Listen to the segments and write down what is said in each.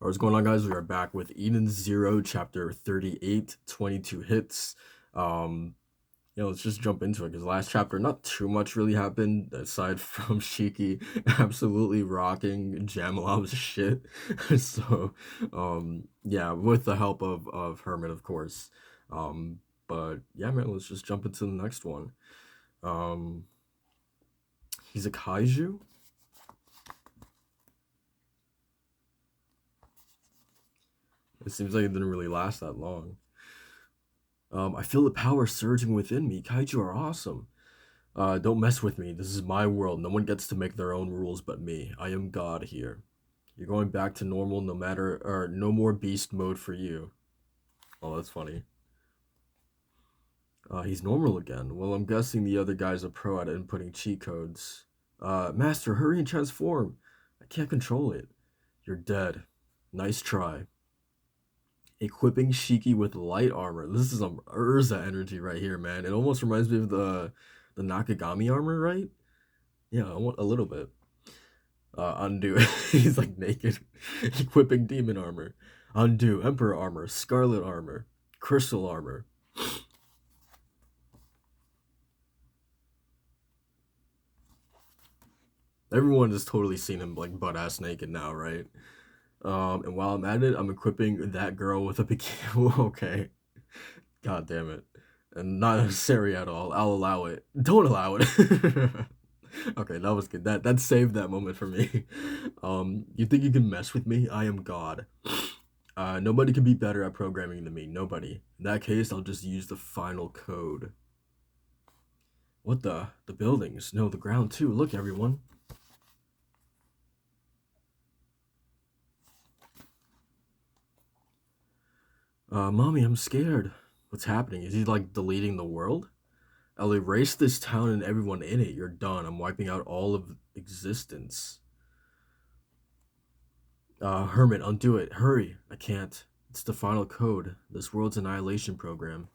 What's going on, guys? We are back with Eden Zero, chapter 38, 22 hits. Um, let's just jump into it because last chapter, not too much really happened aside from Shiki absolutely rocking Jamalov's shit. So, yeah, with the help of Hermit, of course. But yeah, man, let's just jump into the next one. Um, he's a kaiju. It seems like it didn't really last that long. I feel the power surging within me. Kaiju are awesome. Don't mess with me. This is my world. No one gets to make their own rules but me. I am God here. You're going back to normal no matter, or no more beast mode for you. Oh, that's funny. He's normal again. Well, I'm guessing the other guy's a pro at inputting cheat codes. Master, hurry and transform. I can't control it. You're dead. Nice try. Equipping Shiki with light armor. This is some Urza energy right here, man. It almost reminds me of the Nakagami armor, right? Yeah, a little bit. Undo. He's like naked. Equipping demon armor. Undo. Emperor armor. Scarlet armor. Crystal armor. Everyone has totally seen him like butt ass naked now, right? And while I'm at it, I'm equipping that girl with a bikini. Okay. God damn it. And not necessary at all. I'll allow it. Don't allow it. Okay, that was good. That saved that moment for me. You think you can mess with me? I am God. Nobody can be better at programming than me. Nobody. In that case, I'll just use the final code. What the buildings? No, the ground too. Look, everyone. Mommy, I'm scared. What's happening? Is he like deleting the world? I'll erase this town and everyone in it. You're done. I'm wiping out all of existence. Hermit, undo it. Hurry. I can't. It's the final code. This world's annihilation program.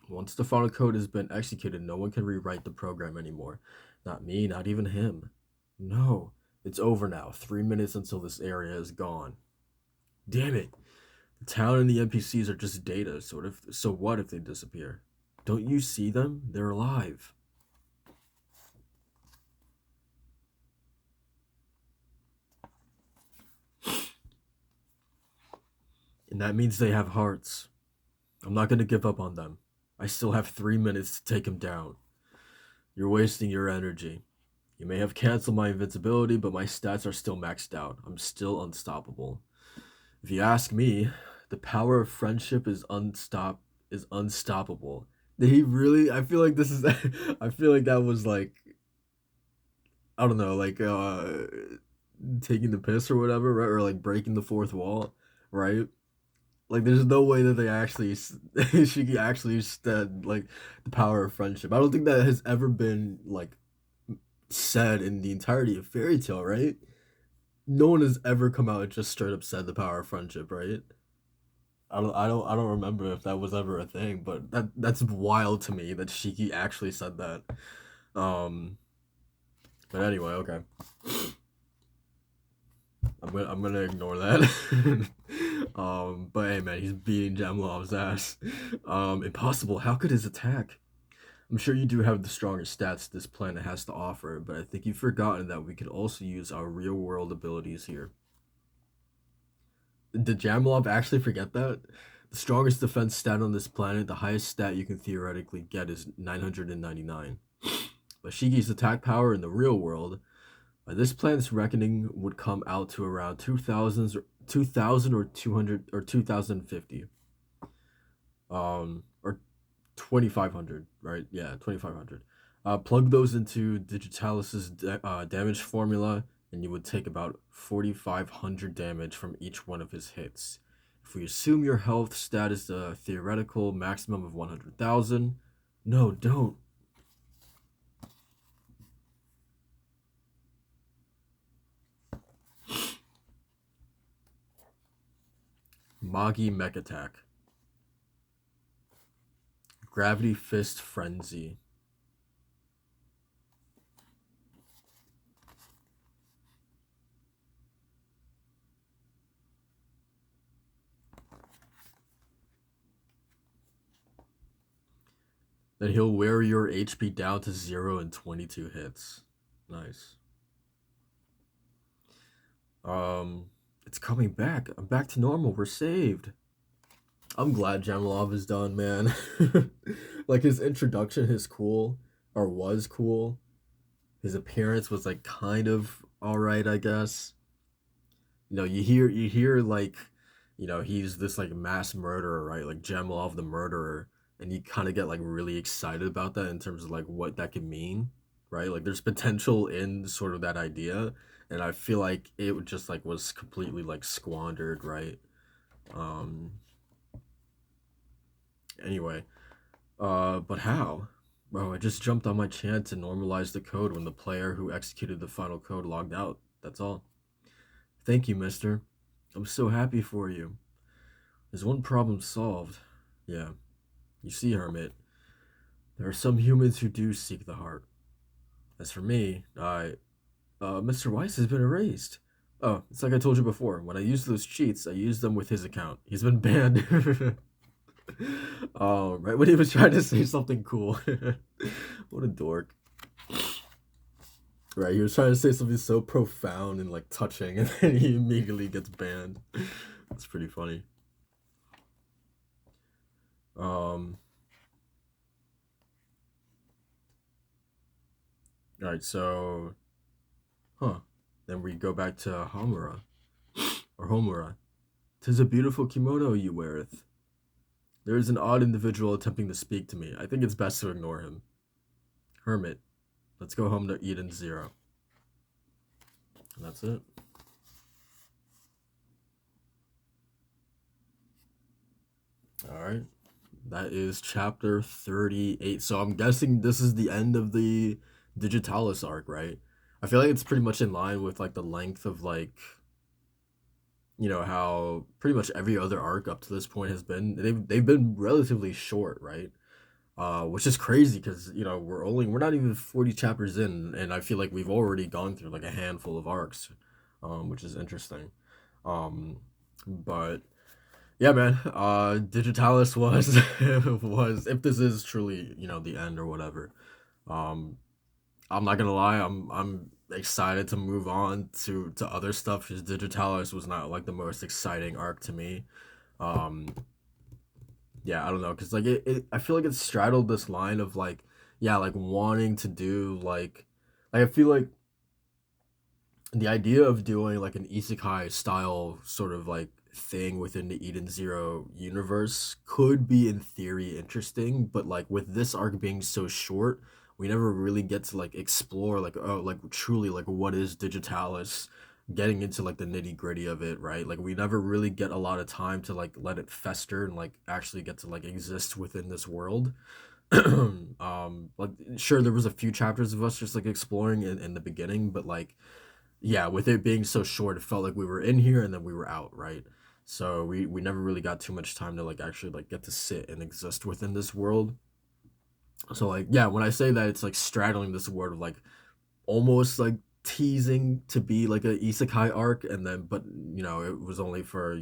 Once the final code has been executed, no one can rewrite the program anymore. Not me, not even him. No. It's over now. 3 minutes until this area is gone. Damn it. The town and the NPCs are just data, sort of. So what if they disappear? Don't you see them? They're alive. And that means they have hearts. I'm not gonna give up on them. I still have 3 minutes to take him down. You're wasting your energy. You may have canceled my invincibility, but my stats are still maxed out. I'm still unstoppable. If you ask me, the power of friendship is unstoppable. Did he really? I feel like this is. I feel like that was like, I don't know, like taking the piss or whatever, right? Or like breaking the fourth wall, right? Like, there's no way that they actually she actually said like the power of friendship. I don't think that has ever been like said in the entirety of Fairy Tale, right? No one has ever come out and just straight up said the power of friendship, right? I don't remember if that was ever a thing, but that's wild to me that Shiki actually said that. Um, but anyway, okay. I'm gonna ignore that. But hey, man, he's beating Jamlov's ass. Impossible. How could his attack? I'm sure you do have the strongest stats this planet has to offer, but I think you've forgotten that we could also use our real world abilities here. Did Jamlov actually forget that? The strongest defense stat on this planet, the highest stat you can theoretically get is 999. But Shiki's attack power in the real world, by this planet's reckoning, would come out to around 2000 or 200 or 2050. Or 2500, right? Yeah, 2500. Plug those into Digitalis's damage formula, and you would take about 4500 damage from each one of his hits. If we assume your health stat is the theoretical maximum of 100,000, no, don't. Magi Mech Attack. Gravity Fist Frenzy. and he'll wear your HP down to 0 in 22 hits. Nice. Um, it's coming back. I'm back to normal. We're saved. I'm glad Jamilov is done, man. Like his introduction is cool, or was cool. His appearance was like kind of all right, I guess. You hear like, he's this like mass murderer, right? Like Jamilov the murderer, and you kind of get like really excited about that in terms of like what that could mean, right? Like there's potential in sort of that idea, and I feel like it just like was completely like squandered, right? Um. Anyway, but how? Bro, I just jumped on my chance to normalize the code when the player who executed the final code logged out. That's all. Thank you, mister. I'm so happy for you. There's one problem solved. Yeah, you see, Hermit, there are some humans who do seek the heart. As for me, Mr. Weiss has been erased. Oh, it's like I told you before. When I used those cheats, I used them with his account. He's been banned. Oh, right when he was trying to say something cool. What a dork. Right, he was trying to say something so profound and like touching, and then he immediately gets banned. That's pretty funny. Um, all right, so, huh? Then we go back to Homura or Homura. 'Tis a beautiful kimono you weareth. There is an odd individual attempting to speak to me. I think it's best to ignore him. Hermit, let's go home to Eden Zero. And that's it. All right. That is chapter 38. So I'm guessing this is the end of the Digitalis arc, right? I feel like it's pretty much in line with like the length of like, how pretty much every other arc up to this point has been. They've been relatively short, right? Which is crazy because we're not even 40 chapters in, and I feel like we've already gone through like a handful of arcs, which is interesting. But yeah, man. Digitalis was was, if this is truly the end or whatever. Um, I'm not gonna lie. I'm excited to move on to other stuff. Because Digitalis was not like the most exciting arc to me. Um, yeah, I don't know, because like I feel like it straddled this line of like, yeah, like wanting to do like I feel like the idea of doing like an isekai style sort of like thing within the Eden Zero universe could be in theory interesting, but like with this arc being so short, we never really get to like explore like, oh, like truly like what is Digitalis, getting into like the nitty gritty of it, right? Like we never really get a lot of time to like let it fester and like actually get to like exist within this world. Like sure there was a few chapters of us just like exploring in the beginning, but like yeah, with it being so short, it felt like we were in here and then we were out, right? So we never really got too much time to like actually like get to sit and exist within this world. So like yeah, when I say that it's like straddling this word of like almost like teasing to be like a isekai arc, and then but it was only for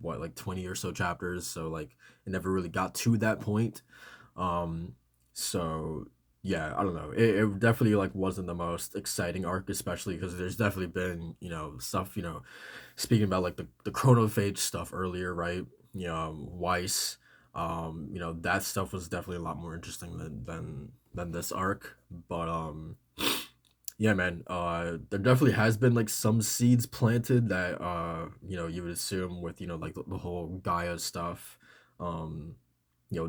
what, like 20 or so chapters, so like it never really got to that point. um so yeah, I don't know, it definitely like wasn't the most exciting arc, especially because there's definitely been stuff, speaking about like the chronophage stuff earlier, right? Weiss, that stuff was definitely a lot more interesting than this arc. But yeah, man, there definitely has been like some seeds planted that you would assume with like the whole Gaia stuff. um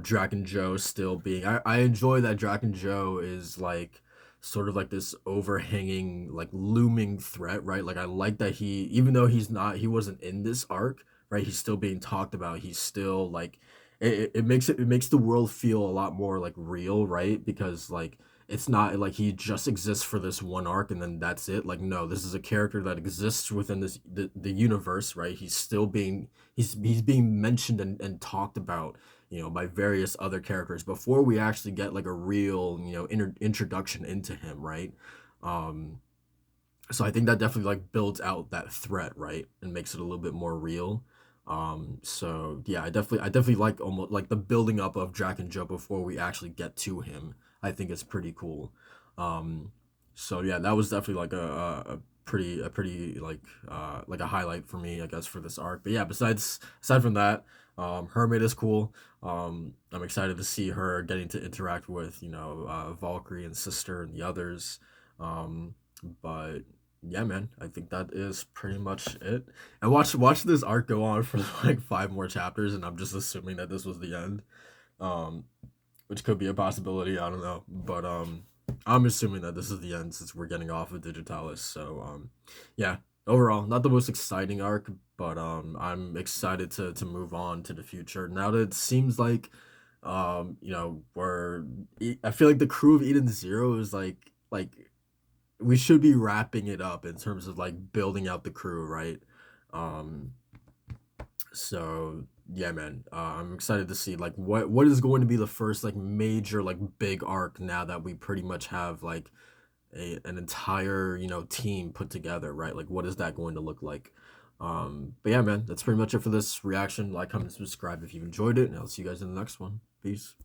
Dragon Joe still being, I enjoy that Dragon Joe is like sort of like this overhanging like looming threat, right? Like I like that he, even though he wasn't in this arc, right, he's still being talked about. He's still like it makes the world feel a lot more like real, right? Because like it's not like he just exists for this one arc and then that's it. Like no, this is a character that exists within the universe, right? He's being mentioned and talked about by various other characters before we actually get like a real introduction into him, right? um so I think that definitely like builds out that threat, right, and makes it a little bit more real. So yeah, I definitely like almost like the building up of Jack and Joe before we actually get to him. I think it's pretty cool. Um, so yeah, that was definitely like a pretty like a highlight for me, I guess, for this arc. But yeah, aside from that, Hermit is cool. I'm excited to see her getting to interact with, Valkyrie and Sister and the others. Um, but yeah, man, I think that is pretty much it. And watch this arc go on for like five more chapters, and I'm just assuming that this was the end. Um, which could be a possibility. I don't know, but I'm assuming that this is the end since we're getting off of Digitalis. So yeah. Overall, not the most exciting arc, but I'm excited to move on to the future now that it seems like I feel like the crew of Eden Zero is like we should be wrapping it up in terms of like building out the crew, right? Um, so yeah, man, I'm excited to see like what is going to be the first like major like big arc now that we pretty much have like an entire team put together, right? Like what is that going to look like? But yeah, man, that's pretty much it for this reaction. Like, comment, subscribe if you've enjoyed it, and I'll see you guys in the next one. Peace.